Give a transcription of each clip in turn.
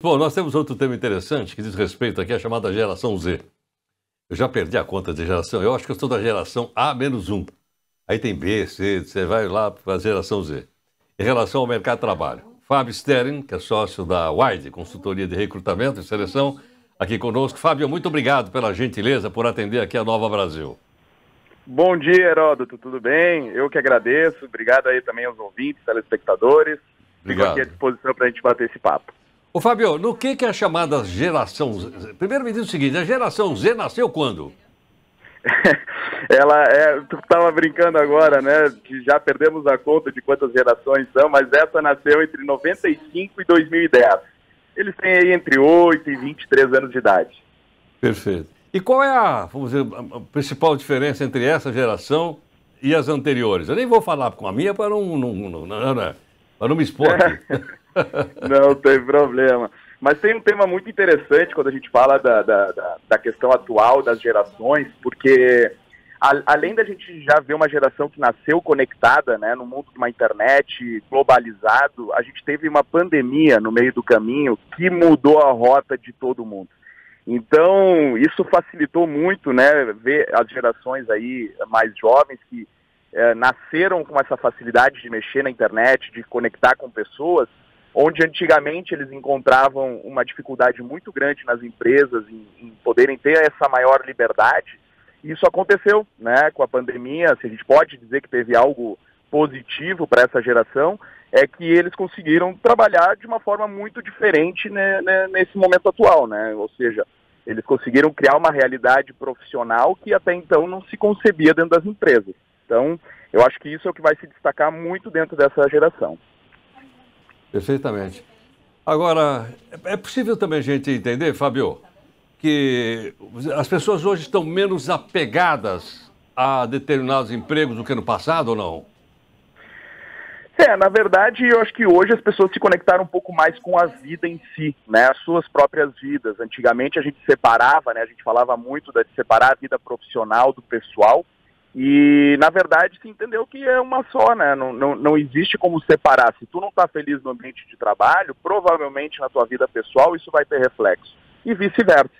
Bom, nós temos outro tema interessante que diz respeito aqui à chamada geração Z. Eu já perdi a conta de geração, eu acho que eu sou da geração A-1. Aí tem B, C, você vai lá para a geração Z. Em relação ao mercado de trabalho, Fábio Sterin, que é sócio da Wide, consultoria de recrutamento e seleção, aqui conosco. Fábio, muito obrigado pela gentileza por atender aqui a Nova Brasil. Bom dia, Heródoto, tudo bem? Eu que agradeço, obrigado aí também aos ouvintes, telespectadores. Obrigado. Fico aqui à disposição para a gente bater esse papo. Ô Fábio, no que é a chamada geração Z? Primeiro me diz o seguinte, a geração Z nasceu quando? Tu estava brincando agora, né, que já perdemos a conta de quantas gerações são, mas essa nasceu entre 95 e 2010. Eles têm aí entre 8 e 23 anos de idade. Perfeito. E qual é vamos dizer, a principal diferença entre essa geração e as anteriores? Eu nem vou falar com a minha para não me expor aqui. Não tem problema. Mas tem um tema muito interessante quando a gente fala da questão atual das gerações, porque além da gente já ver uma geração que nasceu conectada, né, no mundo de uma internet globalizado, a gente teve uma pandemia no meio do caminho que mudou a rota de todo mundo. Então, isso facilitou muito, né, ver as gerações aí mais jovens que nasceram com essa facilidade de mexer na internet, de conectar com pessoas, onde antigamente eles encontravam uma dificuldade muito grande nas empresas em poderem ter essa maior liberdade. Isso aconteceu, né, com a pandemia. Se a gente pode dizer que teve algo positivo para essa geração, é que eles conseguiram trabalhar de uma forma muito diferente, né, nesse momento atual, né? Ou seja, eles conseguiram criar uma realidade profissional que até então não se concebia dentro das empresas. Então, eu acho que isso é o que vai se destacar muito dentro dessa geração. Perfeitamente. Agora, é possível também a gente entender, Fábio, que as pessoas hoje estão menos apegadas a determinados empregos do que no passado ou não? Na verdade, eu acho que hoje as pessoas se conectaram um pouco mais com a vida em si, né, as suas próprias vidas. Antigamente a gente separava, né, a gente falava muito de separar a vida profissional do pessoal, e na verdade se entendeu que é uma só, né, não existe como separar. Se tu não está feliz no ambiente de trabalho, provavelmente na tua vida pessoal isso vai ter reflexo, e vice-versa.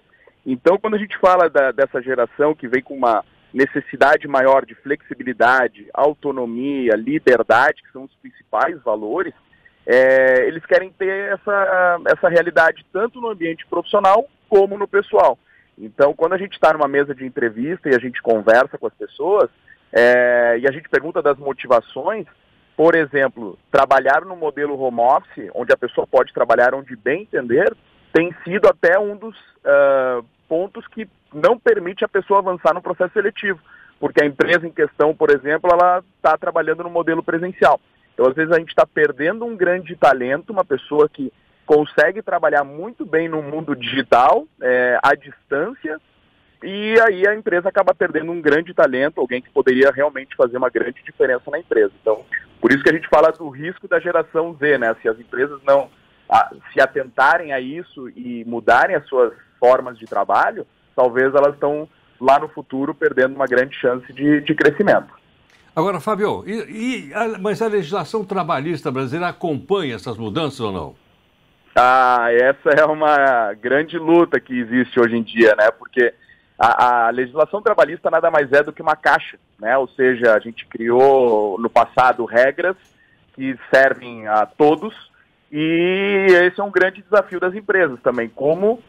Então, quando a gente fala dessa geração que vem com uma necessidade maior de flexibilidade, autonomia, liberdade, que são os principais valores, eles querem ter essa realidade tanto no ambiente profissional como no pessoal. Então, quando a gente está numa mesa de entrevista e a gente conversa com as pessoas, e a gente pergunta das motivações, por exemplo, trabalhar no modelo home office, onde a pessoa pode trabalhar onde bem entender, tem sido até um dos pontos que não permite a pessoa avançar no processo seletivo, porque a empresa em questão, por exemplo, ela está trabalhando no modelo presencial. Então, às vezes, a gente está perdendo um grande talento, uma pessoa que consegue trabalhar muito bem no mundo digital, à distância, e aí a empresa acaba perdendo um grande talento, alguém que poderia realmente fazer uma grande diferença na empresa. Então, por isso que a gente fala do risco da geração Z, né? Se as empresas não se atentarem a isso e mudarem as suas formas de trabalho, talvez elas estão lá no futuro perdendo uma grande chance de crescimento. Agora, Fábio, mas a legislação trabalhista brasileira acompanha essas mudanças ou não? Essa é uma grande luta que existe hoje em dia, né? Porque a legislação trabalhista nada mais é do que uma caixa, né? Ou seja, a gente criou no passado regras que servem a todos, e esse é um grande desafio das empresas também, como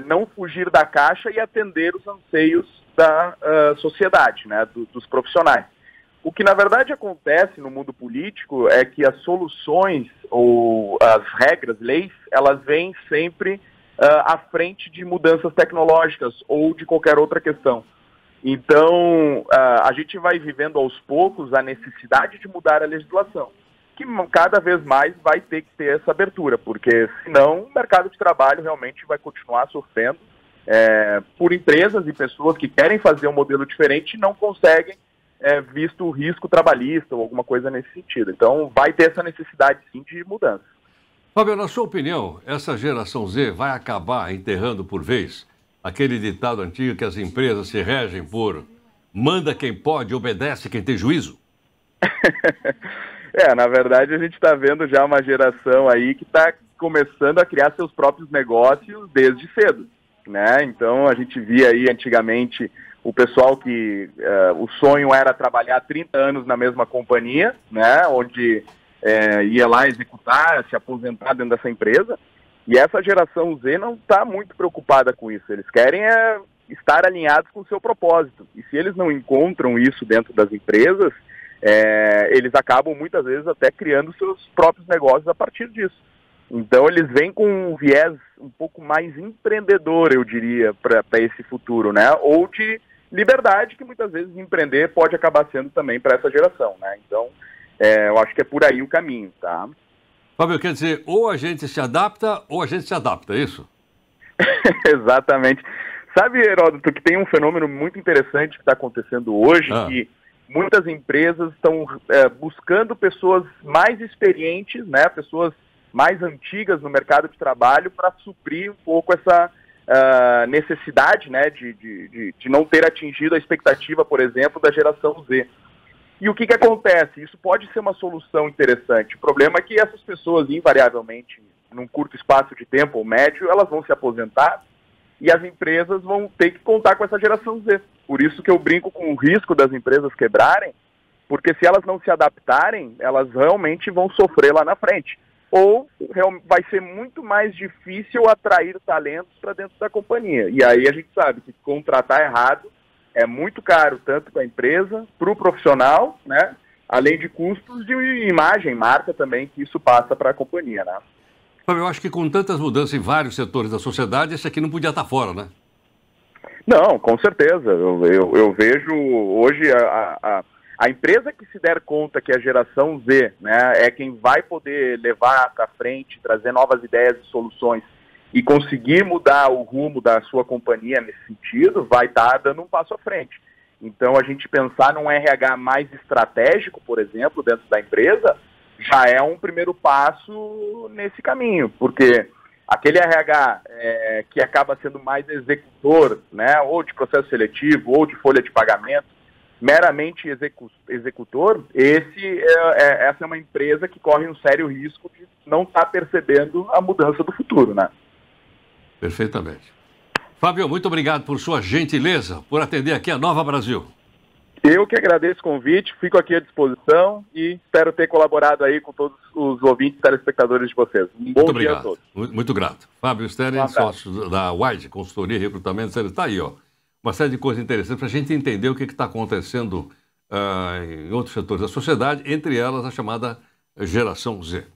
não fugir da caixa e atender os anseios da sociedade, né, dos profissionais. O que, na verdade, acontece no mundo político é que as soluções ou as regras, leis, elas vêm sempre à frente de mudanças tecnológicas ou de qualquer outra questão. Então, a gente vai vivendo aos poucos a necessidade de mudar a legislação, que cada vez mais vai ter que ter essa abertura, porque senão o mercado de trabalho realmente vai continuar sofrendo por empresas e pessoas que querem fazer um modelo diferente e não conseguem, visto o risco trabalhista ou alguma coisa nesse sentido. Então vai ter essa necessidade sim de mudança. Fábio, na sua opinião, essa geração Z vai acabar enterrando por vez aquele ditado antigo que as empresas se regem por manda quem pode, obedece quem tem juízo? Na verdade, a gente está vendo já uma geração aí que está começando a criar seus próprios negócios desde cedo, né? Então a gente via aí antigamente o pessoal que o sonho era trabalhar 30 anos na mesma companhia, né? Onde ia lá executar, se aposentar dentro dessa empresa. E essa geração Z não está muito preocupada com isso. Eles querem estar alinhados com o seu propósito. E se eles não encontram isso dentro das empresas, eles acabam muitas vezes até criando seus próprios negócios a partir disso. Então eles vêm com um viés um pouco mais empreendedor, eu diria, para esse futuro, né? Ou de liberdade, que muitas vezes empreender pode acabar sendo também para essa geração, né? Então, eu acho que é por aí o caminho, tá? Fábio, quer dizer, ou a gente se adapta ou a gente se adapta, é isso? Exatamente. Sabe, Heródoto, que tem um fenômeno muito interessante que está acontecendo hoje, que muitas empresas estão buscando pessoas mais experientes, né, pessoas mais antigas no mercado de trabalho para suprir um pouco essa necessidade, né, de não ter atingido a expectativa, por exemplo, da geração Z. E o que acontece? Isso pode ser uma solução interessante. O problema é que essas pessoas, invariavelmente, num curto espaço de tempo ou médio, elas vão se aposentar e as empresas vão ter que contar com essa geração Z. Por isso que eu brinco com o risco das empresas quebrarem, porque se elas não se adaptarem, elas realmente vão sofrer lá na frente. Ou vai ser muito mais difícil atrair talentos para dentro da companhia. E aí a gente sabe que contratar errado é muito caro, tanto para a empresa, para o profissional, né? Além de custos de imagem, marca também, que isso passa para a companhia, né? Eu acho que com tantas mudanças em vários setores da sociedade, esse aqui não podia estar fora, né? Não, com certeza. Eu vejo hoje a empresa que se der conta que a geração Z, né, é quem vai poder levar para frente, trazer novas ideias e soluções e conseguir mudar o rumo da sua companhia nesse sentido, vai estar dando um passo à frente. Então, a gente pensar num RH mais estratégico, por exemplo, dentro da empresa, já é um primeiro passo nesse caminho, porque aquele RH que acaba sendo mais executor, né, ou de processo seletivo, ou de folha de pagamento, meramente executor, essa é uma empresa que corre um sério risco de não estar percebendo a mudança do futuro, né? Perfeitamente. Fábio, muito obrigado por sua gentileza, por atender aqui a Nova Brasil. Eu que agradeço o convite, fico aqui à disposição e espero ter colaborado aí com todos os ouvintes e telespectadores de vocês. Um bom dia a todos. Muito grato. Fábio Steren, sócio da Wide, consultoria e recrutamento, ele está aí, ó. Uma série de coisas interessantes para a gente entender o que está acontecendo em outros setores da sociedade, entre elas a chamada geração Z.